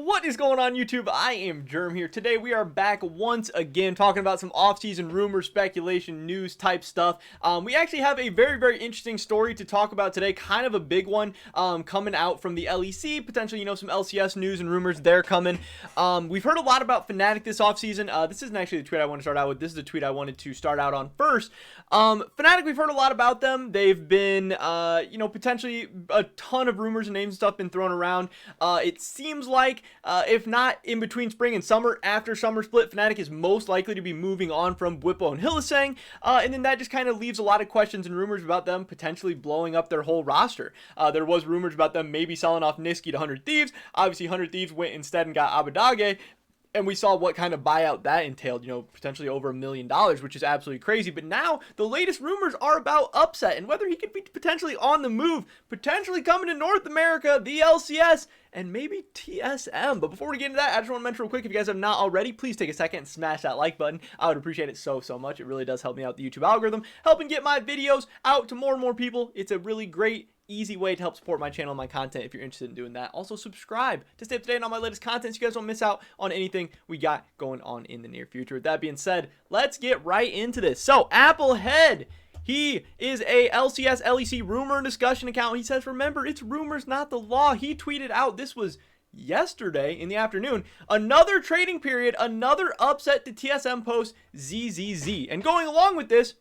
What is going on, YouTube? I am Germ here. Today we are back once again talking about some off-season rumor, speculation, news type stuff. We actually have a very interesting story to talk about today, kind of a big one, coming out from the LEC, potentially, some LCS news and rumors they're coming. We've heard a lot about Fnatic this offseason. This isn't actually the tweet I want to start out with. This is the tweet I wanted to start out on first. Fnatic, we've heard a lot about them. They've been, potentially a ton of rumors and names and stuff been thrown around. It seems like, if not in between spring and summer, after summer split, Fnatic is most likely to be moving on from Bwipo and Hylissang, and then that just kind of leaves a lot of questions and rumors about them potentially blowing up their whole roster. There was rumors about them maybe selling off Niski to 100 Thieves. Obviously, 100 Thieves went instead and got Abadage, and we saw what kind of buyout that entailed, potentially over $1 million, which is absolutely crazy. But now the latest rumors are about Upset and whether he could be potentially on the move, potentially coming to North America, the LCS, and maybe TSM. But before we get into that, I just want to mention real quick, if you guys have not already, please take a second and smash that like button. I would appreciate it so much. It really does help me out the YouTube algorithm, helping get my videos out to more and more people. It's a really great, easy way to help support my channel and my content if you're interested in doing that. Also, subscribe to stay up to date on all my latest content so you guys don't miss out on anything we got going on in the near future. With that being said, let's get right into this. So, Applehead, he is a LCS LEC rumor and discussion account. He says, remember, it's rumors, not the law. He tweeted out, this was yesterday in the afternoon, another trading period, another upset to TSM post ZZZ. And going along with this,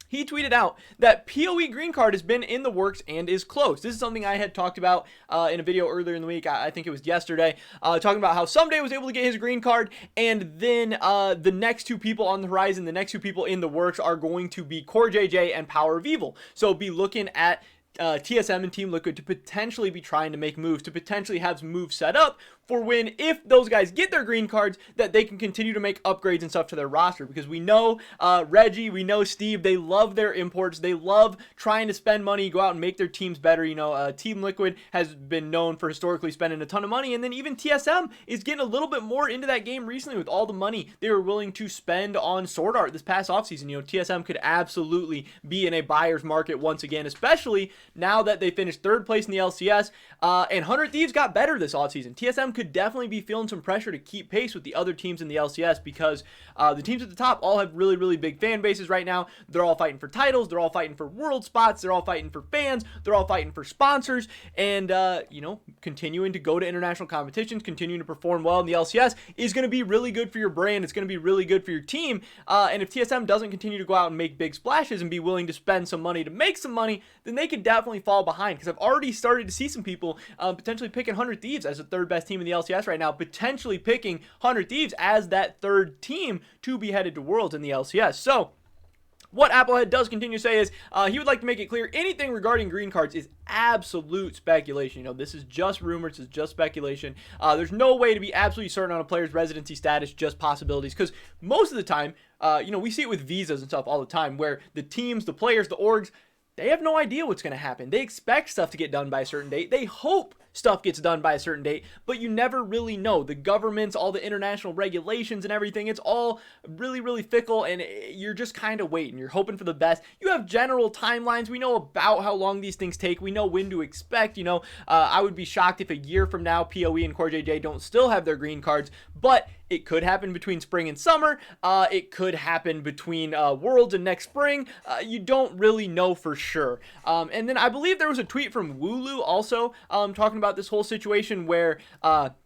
he tweeted out that PoE green card has been in the works and is close. This is something I had talked about in a video earlier in the week. I think it was yesterday, talking about how Someday was able to get his green card, and then the next two people on the horizon, the next two people in the works are going to be CoreJJ and Power of Evil. So be looking at TSM and Team Liquid to potentially be trying to make moves, to potentially have some moves set up for when, if those guys get their green cards, that they can continue to make upgrades and stuff to their roster. Because we know Reggie, we know Steve, they love their imports. They love trying to spend money, go out and make their teams better. Team Liquid has been known for historically spending a ton of money, and then even TSM is getting a little bit more into that game recently with all the money they were willing to spend on Sword Art this past offseason. TSM could absolutely be in a buyer's market once again, especially now that they finished third place in the LCS, and 100 Thieves got better this offseason. TSM could definitely be feeling some pressure to keep pace with the other teams in the LCS because the teams at the top all have really big fan bases right now. They're all fighting for titles. They're all fighting for world spots. They're all fighting for fans. They're all fighting for sponsors, and continuing to go to international competitions, continuing to perform well in the LCS is going to be really good for your brand. It's going to be really good for your team, and if TSM doesn't continue to go out and make big splashes and be willing to spend some money to make some money, then they could definitely fall behind, because I've already started to see some people potentially picking 100 Thieves as the third best team in the LCS right now, potentially picking 100 Thieves as that third team to be headed to Worlds in the LCS. So what Applehead does continue to say is he would like to make it clear anything regarding green cards is absolute speculation. This is just rumors, it's just speculation. There's no way to be absolutely certain on a player's residency status, just possibilities, because most of the time, we see it with visas and stuff all the time, where the teams, the players, the orgs, they have no idea what's going to happen. They expect stuff to get done by a certain date. They hope stuff gets done by a certain date, but you never really know. The governments, all the international regulations and everything, it's all really fickle, and you're just kind of waiting. You're hoping for the best. You have general timelines. We know about how long these things take. We know when to expect. I would be shocked if a year from now PoE and CoreJJ don't still have their green cards, but it could happen between spring and summer. It could happen between Worlds and next spring. You don't really know for sure. And then I believe there was a tweet from Wooloo also talking about this whole situation where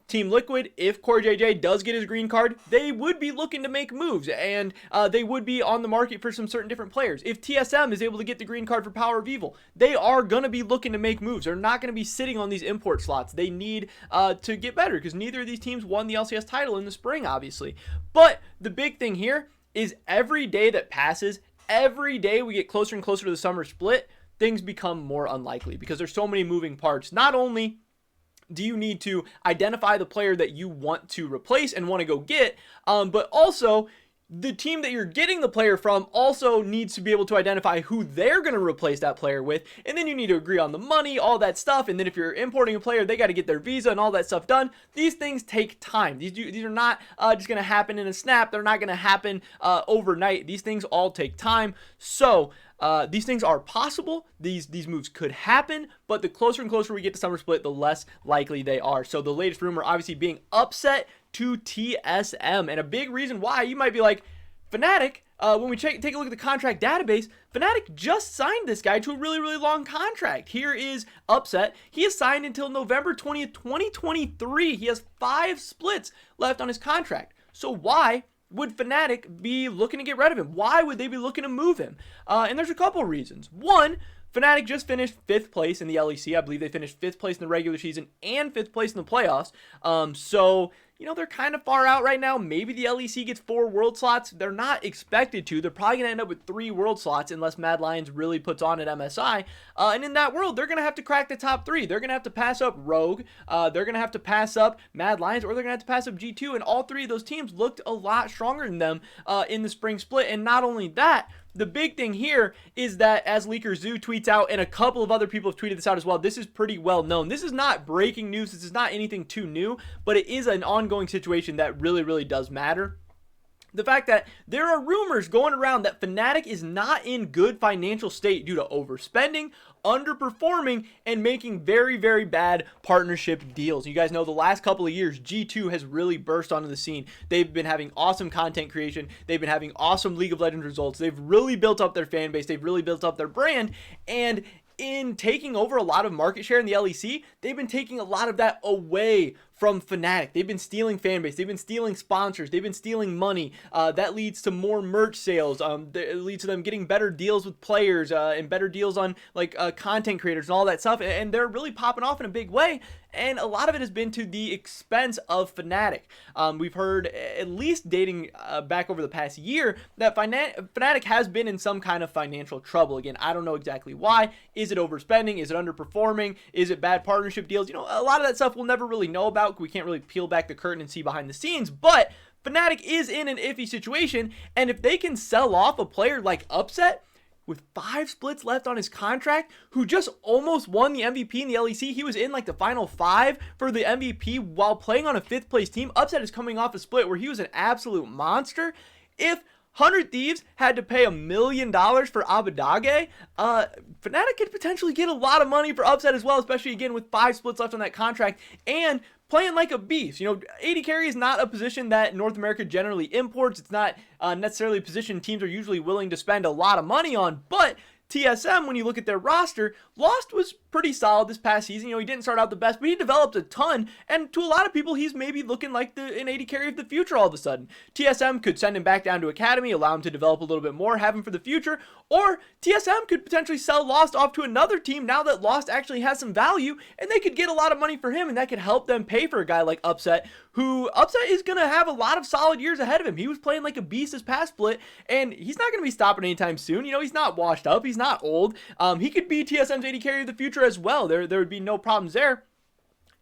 Team Liquid, if CoreJJ does get his green card, they would be looking to make moves, and they would be on the market for some certain different players. If TSM is able to get the green card for Power of Evil, they are going to be looking to make moves. They're not going to be sitting on these import slots. They need to get better, because neither of these teams won the LCS title in the spring, obviously. But the big thing here is every day that passes, every day we get closer and closer to the summer split, things become more unlikely, because there's so many moving parts. Not only do you need to identify the player that you want to replace and want to go get, but also the team that you're getting the player from also needs to be able to identify who they're going to replace that player with, and then you need to agree on the money, all that stuff, and then if you're importing a player, they got to get their visa and all that stuff done. These things take time. These are not just going to happen in a snap. They're not going to happen overnight. These things all take time. So these things are possible. These moves could happen, but the closer and closer we get to Summer Split, the less likely they are. So the latest rumor obviously being Upset to TSM, and a big reason why you might be like, Fnatic, when we take a look at the contract database, Fnatic just signed this guy to a really, really long contract. Here is Upset. He is signed until November 20th, 2023. He has 5 splits left on his contract. So why would Fnatic be looking to get rid of him? Why would they be looking to move him? And there's a couple reasons. One, Fnatic just finished 5th place in the LEC. I believe they finished 5th place in the regular season and 5th place in the playoffs. So, they're kind of far out right now. Maybe the LEC gets 4 world slots. They're not expected to. They're probably going to end up with 3 world slots unless Mad Lions really puts on at MSI. And in that world, they're going to have to crack the top 3. They're going to have to pass up Rogue. They're going to have to pass up Mad Lions, or they're going to have to pass up G2. And all 3 of those teams looked a lot stronger than them in the spring split. And not only that, the big thing here is that, as Leaker Zoo tweets out, and a couple of other people have tweeted this out as well, this is pretty well known. This is not breaking news. This is not anything too new, but it is an ongoing situation that really, really does matter. The fact that there are rumors going around that Fnatic is not in good financial state due to overspending, underperforming, and making very, very bad partnership deals. You guys know the last couple of years, G2 has really burst onto the scene. They've been having awesome content creation. They've been having awesome League of Legends results. They've really built up their fan base. They've really built up their brand. And in taking over a lot of market share in the LEC, they've been taking a lot of that away from Fnatic. They've been stealing fan base. They've been stealing sponsors. They've been stealing money. That leads to more merch sales. It leads to them getting better deals with players and better deals on content creators and all that stuff. And they're really popping off in a big way. And a lot of it has been to the expense of Fnatic. We've heard, at least dating back over the past year, that Fnatic has been in some kind of financial trouble. Again, I don't know exactly why. Is it overspending? Is it underperforming? Is it bad partnership deals? A lot of that stuff we'll never really know about. We can't really peel back the curtain and see behind the scenes. But Fnatic is in an iffy situation. And if they can sell off a player like Upset, with 5 splits left on his contract, who just almost won the MVP in the LEC. He was in the final 5 for the MVP while playing on a 5th place team. Upset is coming off a split where he was an absolute monster. If 100 Thieves had to pay $1 million for Abadage, Fnatic could potentially get a lot of money for Upset as well, especially again with 5 splits left on that contract and playing like a beast. AD carry is not a position that North America generally imports. It's not necessarily a position teams are usually willing to spend a lot of money on, but TSM, when you look at their roster, Lost was pretty solid this past season. He didn't start out the best, but he developed a ton, and to a lot of people, he's maybe looking like an AD carry of the future all of a sudden. TSM could send him back down to Academy, allow him to develop a little bit more, have him for the future, or TSM could potentially sell Lost off to another team now that Lost actually has some value, and they could get a lot of money for him, and that could help them pay for a guy like Upset, who Upset is going to have a lot of solid years ahead of him. He was playing like a beast this past split, and he's not going to be stopping anytime soon. He's not washed up. He's not old. He could be TSM's AD carry of the future as well. There would be no problems there.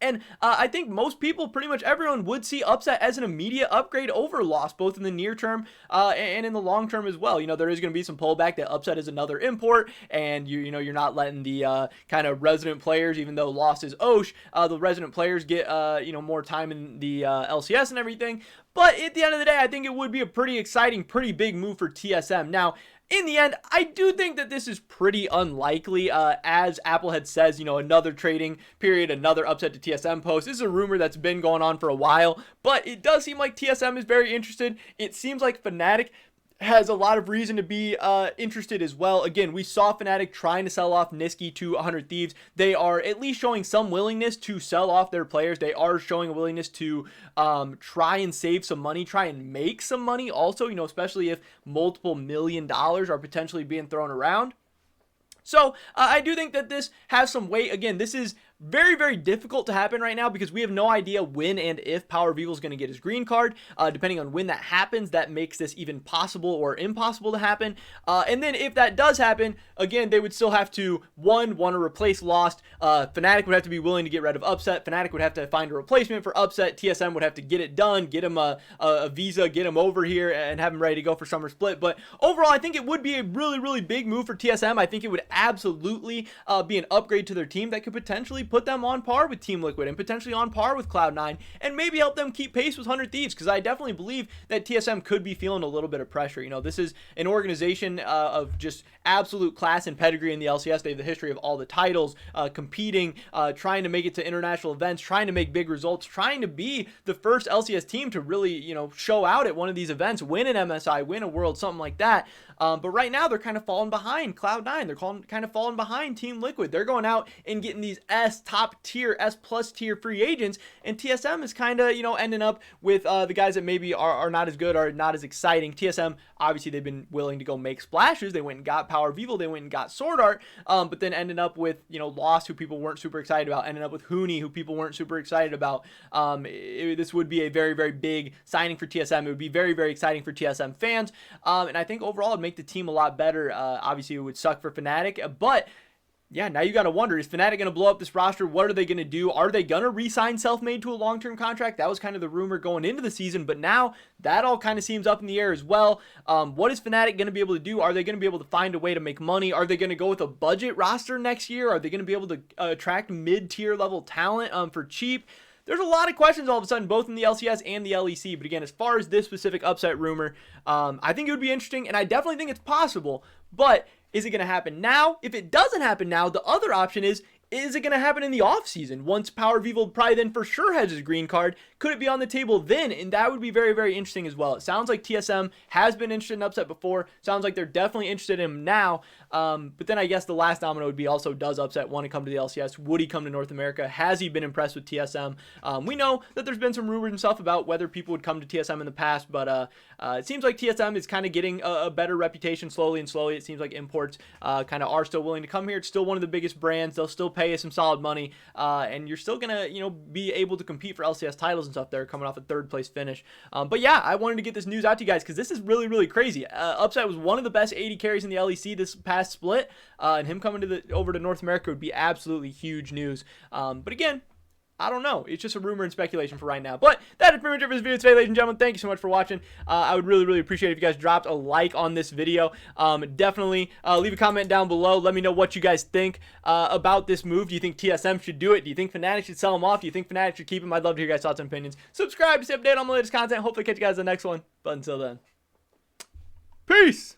And I think most people, pretty much everyone, would see Upset as an immediate upgrade over Lost, both in the near term and in the long term as well. There is going to be some pullback that Upset is another import, and you're not letting the kind of resident players, even though Lost is Osh, the resident players get more time in the LCS and everything. But at the end of the day, I think it would be a pretty exciting, pretty big move for TSM. Now, in the end, I do think that this is pretty unlikely. As Applehead says, another trading period, another Upset to TSM post. This is a rumor that's been going on for a while, but it does seem like TSM is very interested. It seems like Fnatic has a lot of reason to be interested as well. Again, we saw Fnatic trying to sell off Niski to 100 Thieves. They are at least showing some willingness to sell off their players. They are showing a willingness to try and save some money, try and make some money also, especially if multiple $1 million are potentially being thrown around. So I do think that this has some weight. Again, this is very, very difficult to happen right now because we have no idea when and if Power of Evil is going to get his green card. Depending on when that happens, that makes this even possible or impossible to happen. And then if that does happen, again, they would still have to, want to replace Lost. Fnatic would have to be willing to get rid of Upset. Fnatic would have to find a replacement for Upset. TSM would have to get it done, get him a visa, get him over here, and have him ready to go for Summer Split. But overall, I think it would be a really, really big move for TSM. I think it would absolutely be an upgrade to their team that could potentially put them on par with Team Liquid and potentially on par with Cloud9, and maybe help them keep pace with 100 Thieves, because I definitely believe that TSM could be feeling a little bit of pressure. You know, this is an organization of just absolute class and pedigree in the LCS. They have the history of all the titles, competing, trying to make it to international events, trying to make big results, trying to be the first LCS team to really, you know, show out at one of these events, win an MSI, win a World, something like that. But right now they're kind of falling behind Cloud9. They're kind of falling behind Team Liquid. They're going out and getting these top tier, S+ tier free agents, and TSM is kind of, you know, ending up with the guys that maybe are not as good or not as exciting. TSM, obviously, they've been willing to go make splashes. They went and got Power of Evil. They went and got Sword Art, but then ended up with, you know, Lost, who people weren't super excited about. Ended up with Huni, who people weren't super excited about. This would be a very, very big signing for TSM. It would be very, very exciting for TSM fans, and I think overall it'd make the team a lot better. Obviously, it would suck for Fnatic, but yeah, now you got to wonder, is Fnatic going to blow up this roster? What are they going to do? Are they going to re-sign Selfmade to a long-term contract? That was kind of the rumor going into the season, but now that all kind of seems up in the air as well. What is Fnatic going to be able to do? Are they going to be able to find a way to make money? Are they going to go with a budget roster next year? Are they going to be able to attract mid-tier level talent for cheap? There's a lot of questions all of a sudden, both in the LCS and the LEC. But again, as far as this specific upset rumor, I think it would be interesting, and I definitely think it's possible. But is it going to happen now? If it doesn't happen now, the other option is it going to happen in the offseason? Once Power of Evil probably then for sure has his green card, could it be on the table then? And that would be very, very interesting as well. It sounds like TSM has been interested in Upset before. Sounds like they're definitely interested in him now. But then I guess the last domino would be, also, does Upset want to come to the LCS? Would he come to North America? Has he been impressed with TSM? We know that there's been some rumors and stuff about whether people would come to TSM in the past, but it seems like TSM is kind of getting a better reputation slowly and slowly. It seems like imports kind of are still willing to come here. It's still one of the biggest brands. They'll still pay you some solid money, and you're still gonna, you know, be able to compete for LCS titles and stuff. They're coming off a 3rd place finish. But yeah, I wanted to get this news out to you guys because this is really, really crazy. Upset was one of the best AD carries in the LEC this past split, and him coming over to North America would be absolutely huge news. But again, I don't know. It's just a rumor and speculation for right now. But that is pretty much it for this video today, ladies and gentlemen. Thank you so much for watching. I would really, really appreciate it if you guys dropped a like on this video. Definitely leave a comment down below. Let me know what you guys think about this move. Do you think TSM should do it? Do you think Fnatic should sell him off? Do you think Fnatic should keep him? I'd love to hear your guys' thoughts and opinions. Subscribe to stay updated on the latest content. Hopefully catch you guys in the next one. But until then, peace!